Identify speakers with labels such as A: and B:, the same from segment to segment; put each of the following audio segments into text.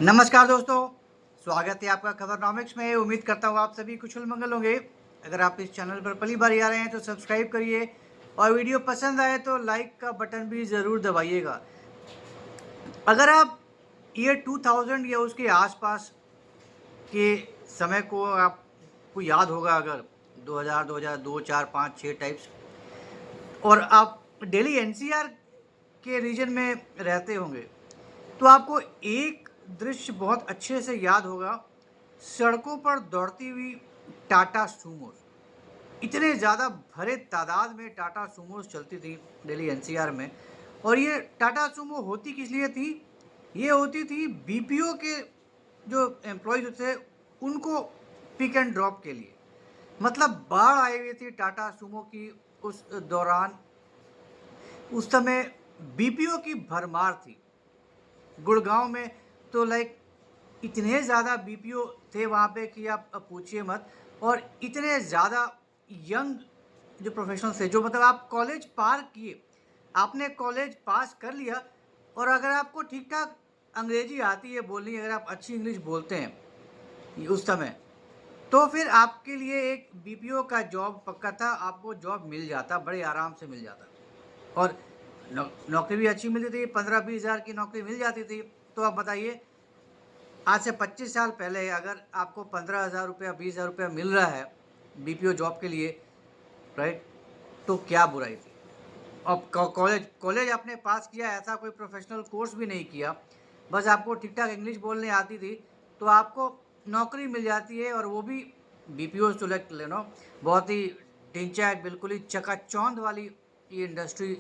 A: नमस्कार दोस्तों, स्वागत है आपका खबरनॉमिक्स में। उम्मीद करता हूँ आप सभी कुशल मंगल होंगे। अगर आप इस चैनल पर पहली बार आ रहे हैं तो सब्सक्राइब करिए और वीडियो पसंद आए तो लाइक का बटन भी ज़रूर दबाइएगा। अगर आप ईयर 2000 या उसके आसपास के समय को आपको याद होगा, अगर 2000, 2002, 4, 5, 6 टाइप्स, और आप दिल्ली एनसीआर के रीजन में रहते होंगे तो आपको एक दृश्य बहुत अच्छे से याद होगा। सड़कों पर दौड़ती हुई टाटा सूमोस, इतने ज़्यादा भरे तादाद में टाटा सूमोस चलती थी दिल्ली एनसीआर में। और ये टाटा सूमो होती किस लिए थी? ये होती थी बीपीओ के जो एम्प्लॉयज़ थे उनको पिक एंड ड्रॉप के लिए। मतलब बाढ़ आई हुई थी टाटा सूमो की उस दौरान। उस समय बीपीओ की भरमार थी गुड़गांव में। तो लाइक इतने ज़्यादा बीपीओ थे वहाँ पे कि आप पूछिए मत। और इतने ज़्यादा यंग जो प्रोफेशनल्स थे, जो मतलब आप कॉलेज पार किए, आपने कॉलेज पास कर लिया, और अगर आपको ठीक ठाक अंग्रेजी आती है बोलनी, अगर आप अच्छी इंग्लिश बोलते हैं उस समय, तो फिर आपके लिए एक बीपीओ का जॉब पक्का था। आपको जॉब मिल जाता, बड़े आराम से मिल जाता। और नौकरी भी अच्छी मिलती थी, 15-20 हज़ार की नौकरी मिल जाती थी। तो आप बताइए, आज से 25 साल पहले अगर आपको 15,000 रुपया, 20,000 रुपया मिल रहा है बीपीओ जॉब के लिए, राइट, तो क्या बुराई थी। अब कॉलेज आपने पास किया, ऐसा कोई प्रोफेशनल कोर्स भी नहीं किया, बस आपको ठीक ठाक इंग्लिश बोलने आती थी, तो आपको नौकरी मिल जाती है। और वो भी बीपीओ सेलेक्ट लेना बहुत ही ढिंचैक, बिल्कुल ही चकाचौंध वाली ये इंडस्ट्री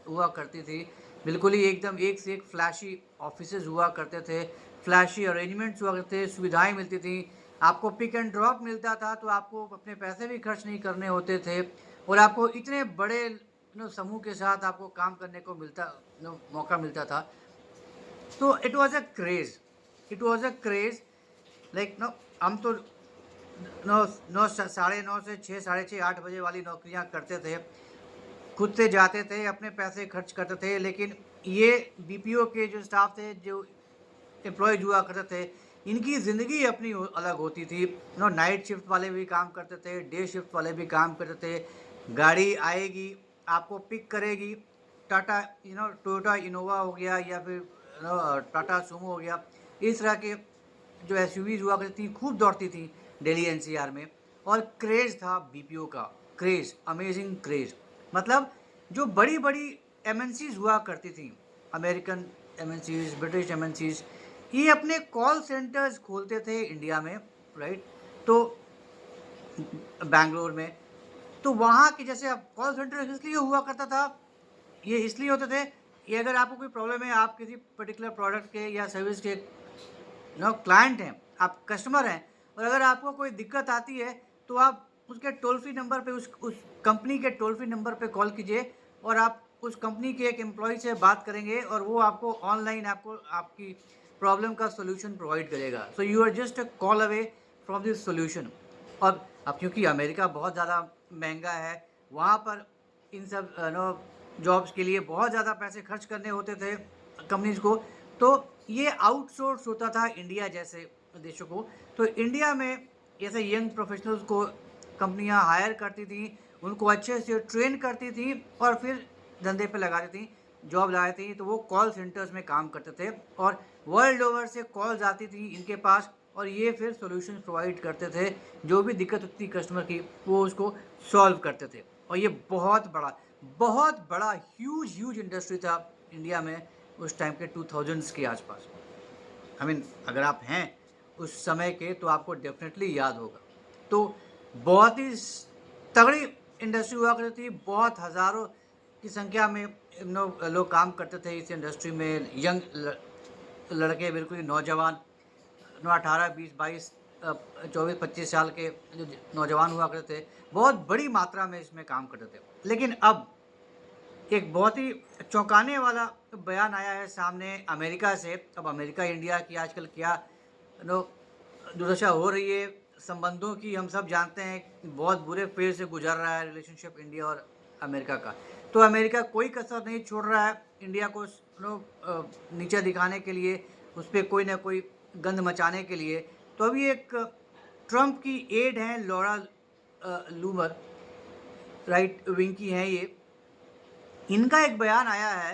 A: हुआ करती थी। बिल्कुल ही एकदम एक से एक फ्लैशी ऑफिसेज हुआ करते थे, फ्लैशी अरेंजमेंट्स हुआ करते थे, सुविधाएं मिलती थी, आपको पिक एंड ड्रॉप मिलता था, तो आपको अपने पैसे भी खर्च नहीं करने होते थे। और आपको इतने बड़े समूह के साथ आपको काम करने को मौका मिलता था। तो it was a craze. Like हम तो नौ नौ साढ़े नौ से छः, साढ़े छः, 8 बजे वाली नौकरियां करते थे, खुद से जाते थे, अपने पैसे खर्च करते थे। लेकिन ये बीपीओ के जो स्टाफ थे, जो एम्प्लॉयज हुआ करते थे, इनकी ज़िंदगी अपनी अलग होती थी। नाइट शिफ्ट वाले भी काम करते थे, डे शिफ्ट वाले भी काम करते थे। गाड़ी आएगी, आपको पिक करेगी, टाटा टोयोटा इनोवा हो गया, या फिर टाटा सूमो हो गया। इस तरह के जो एसयूवीज हुआ करती थी, खूब दौड़ती थी दिल्ली एनसीआर में। और क्रेज़ था बीपीओ का, क्रेज़, अमेजिंग क्रेज़। मतलब जो बड़ी बड़ी एमएनसीज हुआ करती थी, अमेरिकन एमएनसीज, ब्रिटिश एमएनसीज, ये अपने कॉल सेंटर्स खोलते थे इंडिया में, राइट। तो बैंगलोर में, तो वहाँ की जैसे अब कॉल सेंटर इसलिए हुआ करता था, ये इसलिए होते थे कि अगर आपको कोई प्रॉब्लम है, आप किसी पर्टिकुलर प्रोडक्ट के या सर्विस के क्लाइंट हैं, आप कस्टमर हैं, और अगर आपको कोई दिक्कत आती है तो आप उसके टोल फ्री नंबर पे, उस कंपनी के टोल फ्री नंबर पे कॉल कीजिए, और आप उस कंपनी के एक एम्प्लॉय से बात करेंगे और वो आपको ऑनलाइन आपको आपकी प्रॉब्लम का सॉल्यूशन प्रोवाइड करेगा। So you are just a call away from this solution. और अब क्योंकि अमेरिका बहुत ज़्यादा महंगा है, वहाँ पर इन सब जॉब्स के लिए बहुत ज़्यादा पैसे खर्च करने होते थे कंपनीज को। तो ये आउटसोर्स होता था इंडिया जैसे देशों को। तो इंडिया में ऐसे यंग प्रोफेशनल्स को कंपनियां हायर करती थी, उनको अच्छे से ट्रेन करती थी, और फिर धंधे पे लगाती थी, जॉब लगाती थी। तो वो कॉल सेंटर्स में काम करते थे, और वर्ल्ड ओवर से कॉल्स आती थी इनके पास, और ये फिर सॉल्यूशन प्रोवाइड करते थे। जो भी दिक्कत होती थी कस्टमर की, वो उसको सॉल्व करते थे। और ये बहुत बड़ा ह्यूज ह्यूज इंडस्ट्री था इंडिया में उस टाइम के 2000s के आसपास। अगर आप हैं उस समय के तो आपको डेफिनेटली याद होगा। तो बहुत ही तगड़ी इंडस्ट्री हुआ करती थी, बहुत हज़ारों की संख्या में लोग काम करते थे इस इंडस्ट्री में। यंग लड़के, बिल्कुल ही नौजवान, 18, 20, 22, 24, 25 साल के जो नौजवान हुआ करते थे, बहुत बड़ी मात्रा में इसमें काम करते थे। लेकिन अब एक बहुत ही चौंकाने वाला बयान आया है सामने अमेरिका से। अब अमेरिका इंडिया की आजकल क्या नो दुर्दशा हो रही है संबंधों की, हम सब जानते हैं कि बहुत बुरे फेज से गुजर रहा है रिलेशनशिप इंडिया और अमेरिका का। तो अमेरिका कोई कसर नहीं छोड़ रहा है इंडिया को नीचे दिखाने के लिए, उस पर कोई ना कोई गंद मचाने के लिए। तो अभी एक ट्रंप की एड हैं लॉरा लूमर, राइट विंग की हैं ये, इनका एक बयान आया है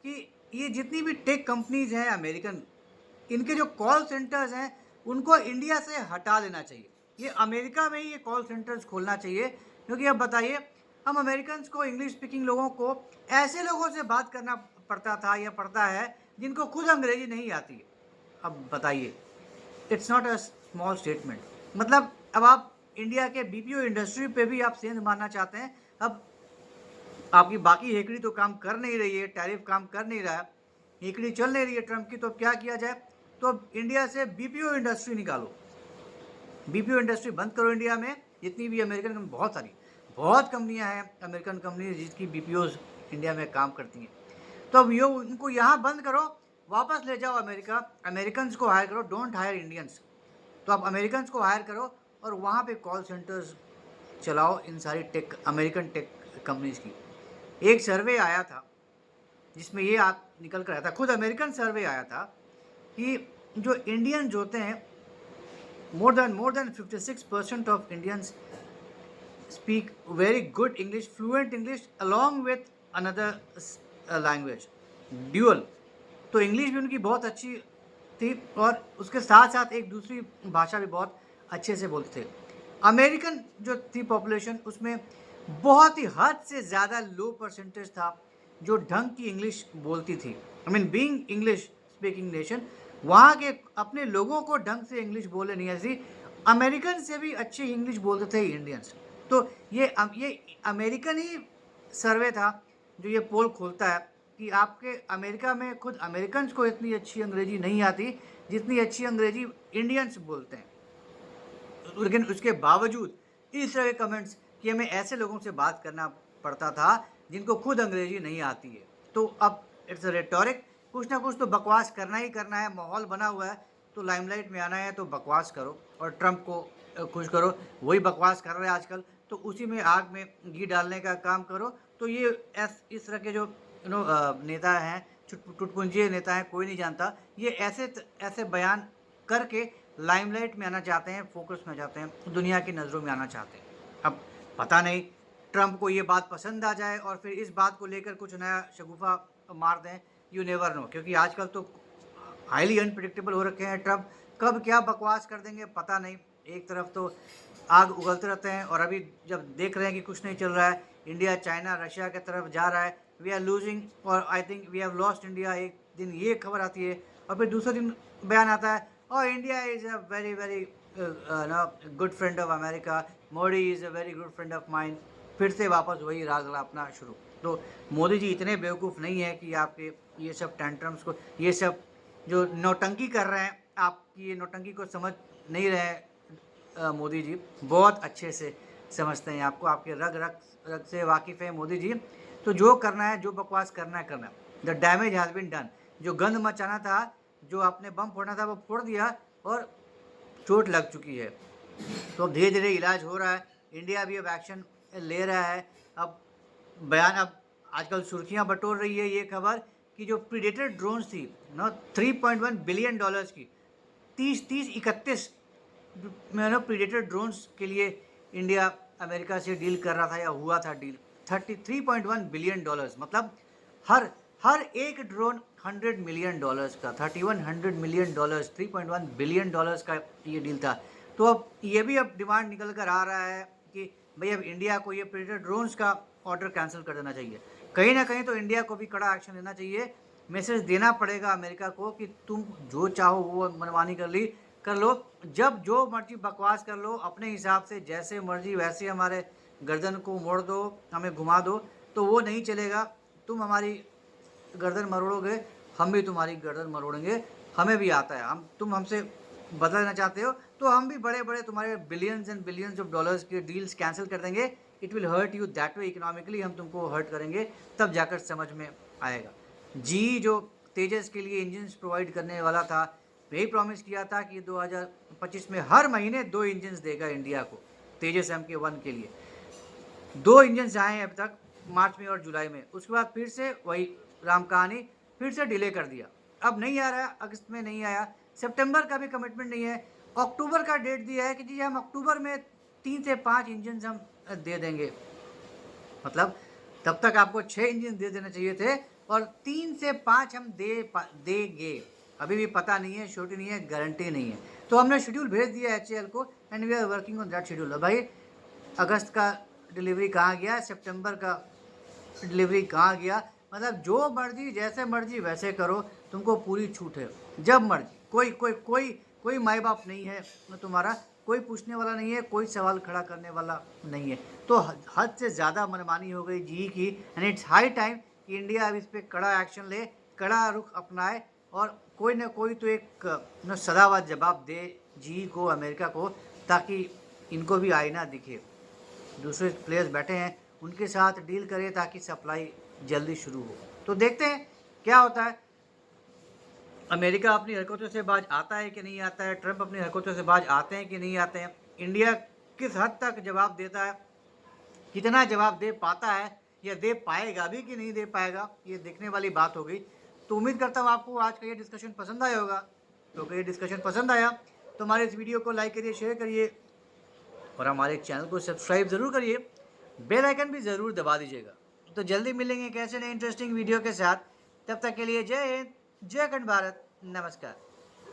A: कि ये जितनी भी टेक कंपनीज हैं अमेरिकन, इनके जो कॉल सेंटर्स हैं उनको इंडिया से हटा देना चाहिए। ये अमेरिका में ही ये कॉल सेंटर्स खोलना चाहिए, क्योंकि अब बताइए, हम अमेरिकन को, इंग्लिश स्पीकिंग लोगों को ऐसे लोगों से बात करना पड़ता था या पड़ता है जिनको खुद अंग्रेजी नहीं आती है। अब बताइए, it's not a small statement. मतलब अब आप इंडिया के बीपीओ इंडस्ट्री पे भी आप सेंध मारना चाहते हैं। अब आपकी बाकी हेकड़ी तो काम कर नहीं रही है, टैरिफ काम कर नहीं रहा है, हेकड़ी चल नहीं रही है ट्रंप की, तो क्या किया जाए? तो अब इंडिया से बीपीओ इंडस्ट्री निकालो, बीपीओ इंडस्ट्री बंद करो इंडिया में। जितनी भी अमेरिकन, बहुत कंपनियां हैं अमेरिकन कंपनी जिसकी बीपीओज इंडिया में काम करती हैं। तो अब इनको यहाँ बंद करो, वापस ले जाओ अमेरिका, अमेरिकन को हायर करो, डोंट हायर इंडियंस। तो आप अमेरिकन को हायर करो और वहाँ पे कॉल सेंटर्स चलाओ इन सारी टेक, अमेरिकन टेक कंपनीज की। एक सर्वे आया था जिसमें ये आप निकल कर आया था, खुद अमेरिकन सर्वे आया था, कि जो इंडियंस होते हैं, more than 56% of Indians speak very good English, fluent English along with another language, dual। तो इंग्लिश भी उनकी बहुत अच्छी थी और उसके साथ साथ एक दूसरी भाषा भी बहुत अच्छे से बोलते थे। अमेरिकन जो थी पॉपुलेशन, उसमें बहुत ही हद से ज़्यादा लो परसेंटेज था जो ढंग की इंग्लिश बोलती थी। I mean being English speaking nation, वहाँ के अपने लोगों को ढंग से इंग्लिश बोले नहीं ऐसी, अमेरिकन से भी अच्छी इंग्लिश बोलते थे इंडियंस। तो ये अमेरिकन ही सर्वे था जो ये पोल खोलता है कि आपके अमेरिका में खुद अमेरिकन को इतनी अच्छी अंग्रेजी नहीं आती जितनी अच्छी अंग्रेजी इंडियंस बोलते हैं। लेकिन उसके बावजूद इस तरह के कमेंट्स कि हमें ऐसे लोगों से बात करना पड़ता था जिनको खुद अंग्रेजी नहीं आती है। तो अब इट्स अ रेटोरिक, कुछ ना कुछ तो बकवास करना ही करना है, माहौल बना हुआ है तो लाइमलाइट में आना है तो बकवास करो और ट्रंप को खुश करो। वही बकवास कर रहे हैं आजकल, तो उसी में आग में घी डालने का काम करो। तो ये इस तरह के जो नेता हैं, टुटपुंजिए नेता हैं, कोई नहीं जानता, ये ऐसे बयान करके लाइमलाइट में आना चाहते हैं, फोकस में जाते हैं, दुनिया की नज़रों में आना चाहते हैं। अब पता नहीं ट्रंप को ये बात पसंद आ जाए और फिर इस बात को लेकर कुछ नया शगुफा मार दें, यू नेवर नो, क्योंकि आजकल तो हाईली अनप्रिडिक्टेबल हो रखे हैं ट्रंप, कब क्या बकवास कर देंगे पता नहीं। एक तरफ तो आग उगलते रहते हैं और अभी जब देख रहे हैं कि कुछ नहीं चल रहा है, इंडिया चाइना रशिया की तरफ जा रहा है, वी आर लूजिंग और I think we have lost India, एक दिन ये खबर आती है और फिर दूसरे दिन बयान आता है और India is a very very good friend of America, Modi is a very good friend of mine, फिर से वापस वही राग अपना शुरू। तो मोदी जी इतने बेवकूफ़ नहीं है कि आपके ये सब टेंट्रम्स को, ये सब जो नौटंकी कर रहे हैं, आपकी ये नौटंकी को समझ नहीं रहे हैं। मोदी जी बहुत अच्छे से समझते हैं आपको, आपके रग से वाकिफ़ है मोदी जी। तो जो करना है, जो बकवास करना है करना, the damage has been done. जो गंद मचाना था, जो आपने बम फोड़ना था वो फोड़ दिया और चोट लग चुकी है। तो धीरे धीरे इलाज हो रहा है, इंडिया भी अब एक्शन ले रहा है। अब बयान, अब आजकल सुर्खियां बटोर रही है ये खबर कि जो प्रीडेटर ड्रोन्स थी ना, 3.1 बिलियन डॉलर्स की, 31 प्रीडेटर ड्रोन्स के लिए इंडिया अमेरिका से डील कर रहा था या हुआ था डील, 33.1 बिलियन डॉलर्स, मतलब हर एक ड्रोन $100 मिलियन का, 3100 मिलियन डॉलर्स, 3.1 बिलियन डॉलर्स का ये डील था। तो अब ये भी अब डिमांड निकल कर आ रहा है कि भाई अब इंडिया को ये प्रीडेटर ड्रोन्स का ऑर्डर कैंसिल कर देना चाहिए। कहीं ना कहीं तो इंडिया को भी कड़ा एक्शन लेना चाहिए, मैसेज देना पड़ेगा अमेरिका को कि तुम जो चाहो वो मनमानी कर लो, जब जो मर्जी बकवास कर लो, अपने हिसाब से जैसे मर्जी वैसे हमारे गर्दन को मोड़ दो, हमें घुमा दो, तो वो नहीं चलेगा। तुम हमारी गर्दन मरोड़ोगे, हम भी तुम्हारी गर्दन मरोड़ेंगे, हमें भी आता है। तुम हमसे बदला लेना चाहते हो तो हम भी बड़े बड़े तुम्हारे billions and billions of dollars के डील्स कैंसिल कर देंगे। It will hurt you that way, economically हम तुमको हर्ट करेंगे, तब जाकर समझ में आएगा। जी जो तेजस के लिए इंजन्स प्रोवाइड करने वाला था, यही प्रॉमिस किया था कि 2025 में हर महीने 2 इंजन्स देगा इंडिया को, तेजस MK1 के लिए। 2 इंजन्स आए हैं अब तक, मार्च में और जुलाई में। उसके बाद फिर से वही राम कहानी, फिर से डिले कर दिया। अब नहीं आ रहा है, अगस्त में नहीं आया, सितंबर का भी कमिटमेंट नहीं है। अक्टूबर का डेट दिया है कि जी हम अक्टूबर में 3 से 5 इंजन हम दे देंगे, मतलब तब तक आपको 6 इंजन दे देने चाहिए थे और 3 से 5 हम देंगे। अभी भी पता नहीं है, श्योरिटी नहीं है, गारंटी नहीं है। तो हमने शेड्यूल भेज दिया HAL को and we are working on that schedule. भाई अगस्त का डिलीवरी कहाँ गया, सितंबर का डिलीवरी कहाँ गया, मतलब जो मर्जी जैसे मर्जी वैसे करो, तुमको पूरी छूट है जब मर्जी। कोई कोई कोई कोई माई बाप नहीं है तुम्हारा, कोई पूछने वाला नहीं है, कोई सवाल खड़ा करने वाला नहीं है। तो हद से ज़्यादा मनमानी हो गई जी की एंड इट्स हाई टाइम कि इंडिया अब इस पर कड़ा एक्शन ले, कड़ा रुख अपनाए और कोई ना कोई तो एक सदाबहार जवाब दे जी को, अमेरिका को, ताकि इनको भी आईना दिखे। दूसरे प्लेयर्स बैठे हैं उनके साथ डील करें ताकि सप्लाई जल्दी शुरू हो। तो देखते हैं क्या होता है। अमेरिका अपनी हरकतों से बाज आता है कि नहीं आता है, ट्रंप अपनी हरकतों से बाज आते हैं कि नहीं आते हैं, इंडिया किस हद तक जवाब देता है, कितना जवाब दे पाता है या दे पाएगा भी कि नहीं दे पाएगा, ये देखने वाली बात हो गई। तो उम्मीद करता हूँ आपको आज का ये डिस्कशन पसंद आया होगा। तो अगर ये डिस्कशन पसंद आया तो हमारे इस वीडियो को लाइक करिए, शेयर करिए और हमारे चैनल को सब्सक्राइब ज़रूर करिए, बेल आइकन भी ज़रूर दबा दीजिएगा। तो जल्दी मिलेंगे कैसे नए इंटरेस्टिंग वीडियो के साथ, तब तक के लिए जय हिंद, जय खंड भारत, नमस्कार।